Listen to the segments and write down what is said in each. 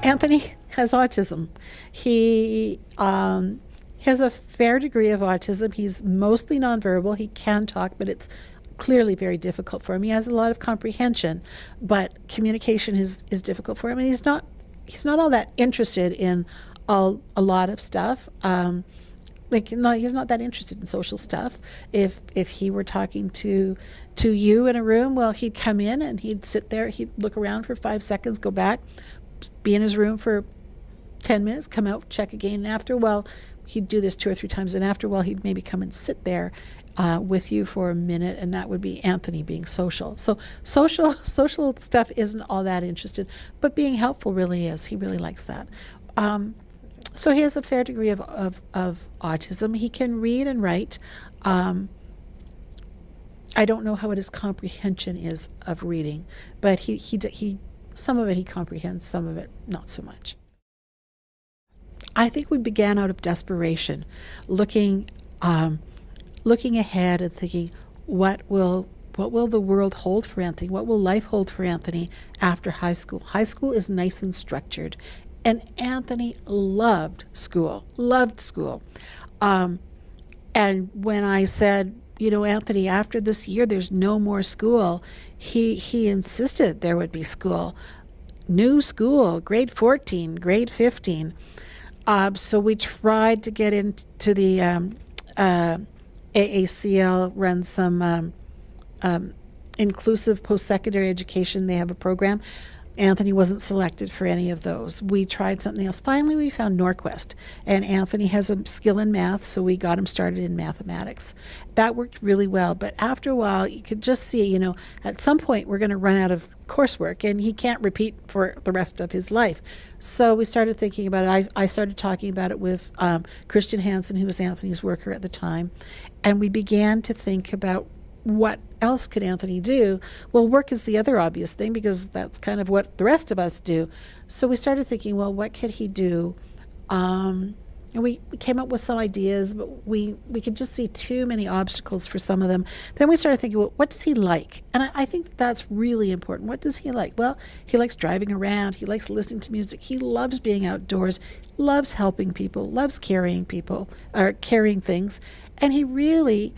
Anthony has autism. He has a fair degree of autism. He's mostly nonverbal. He can talk, but it's clearly very difficult for him. He has a lot of comprehension, but communication is difficult for him, and he's not all that interested in a lot of stuff. Like, no, he's not that interested in social stuff. If he were talking to you in a room, well, he'd come in and he'd sit there, he'd look around for 5 seconds, go back, be in his room for 10 minutes, come out, check again, and after a while, he'd do this 2 or 3 times, and after a while, he'd maybe come and sit there with you for a minute, and that would be Anthony being social. So social stuff isn't all that interested, but being helpful really is. He really likes that. So he has a fair degree of autism. He can read and write. I don't know how his comprehension is of reading, but he some of it he comprehends, some of it not so much. I think we began out of desperation, looking looking ahead and thinking, what will the world hold for Anthony? What will life hold for Anthony after high school? High school is nice and structured, and Anthony loved school. Loved school. And when I said, Anthony, after this year, there's no more school, he insisted there would be school. New school, grade 14, grade 15. So we tried to get into the AACL, runs some inclusive post-secondary education. They have a program. Anthony wasn't selected for any of those. We tried something else. Finally, we found Norquest, and Anthony has a skill in math, so we got him started in mathematics. That worked really well, but after a while, you could just see, at some point, we're going to run out of coursework, and he can't repeat for the rest of his life. So we started thinking about it. I started talking about it with Christian Hansen, who was Anthony's worker at the time, and we began to think about what else could Anthony do? Well, work is the other obvious thing because that's kind of what the rest of us do. So we started thinking, well, what could he do? And we came up with some ideas, but we could just see too many obstacles for some of them. Then we started thinking, well, what does he like? And I think that's really important. What does he like? Well, he likes driving around. He likes listening to music. He loves being outdoors, loves helping people, loves carrying things. And he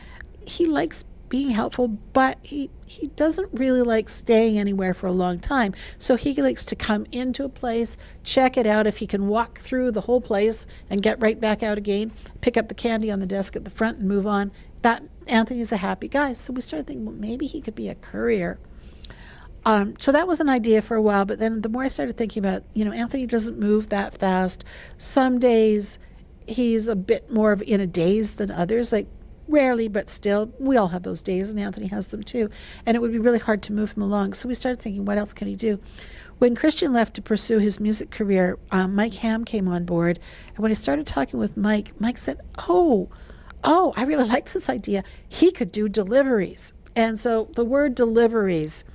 likes being helpful, but he doesn't really like staying anywhere for a long time. So he likes to come into a place, check it out. If he can walk through the whole place and get right back out again, pick up the candy on the desk at the front and move on, that Anthony's a happy guy. So we started thinking, well, maybe he could be a courier. So that was an idea for a while, but then the more I started thinking about it, Anthony doesn't move that fast. Some days he's a bit more in a daze than others, like rarely, but still, we all have those days, and Anthony has them too. And it would be really hard to move him along. So we started thinking, what else can he do? When Christian left to pursue his music career, Mike Ham came on board. And when I started talking with Mike said, oh, I really like this idea. He could do deliveries. And so the word deliveries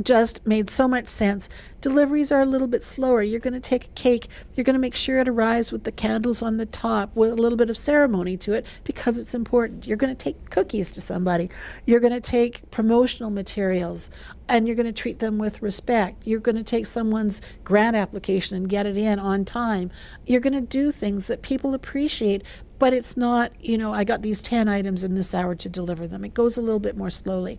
just made so much sense. Deliveries are a little bit slower. You're going to take a cake. You're going to make sure it arrives with the candles on the top with a little bit of ceremony to it because it's important. You're going to take cookies to somebody. You're going to take promotional materials and you're going to treat them with respect. You're going to take someone's grant application and get it in on time. You're going to do things that people appreciate, but it's not, I got these 10 items in this hour to deliver them. It goes a little bit more slowly.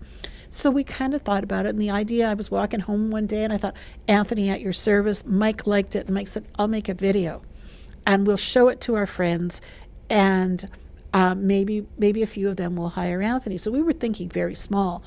So we kind of thought about it, and the idea, I was walking home one day and I thought, Anthony, at your service. Mike liked it, and Mike said, I'll make a video and we'll show it to our friends, and maybe a few of them will hire Anthony. So we were thinking very small,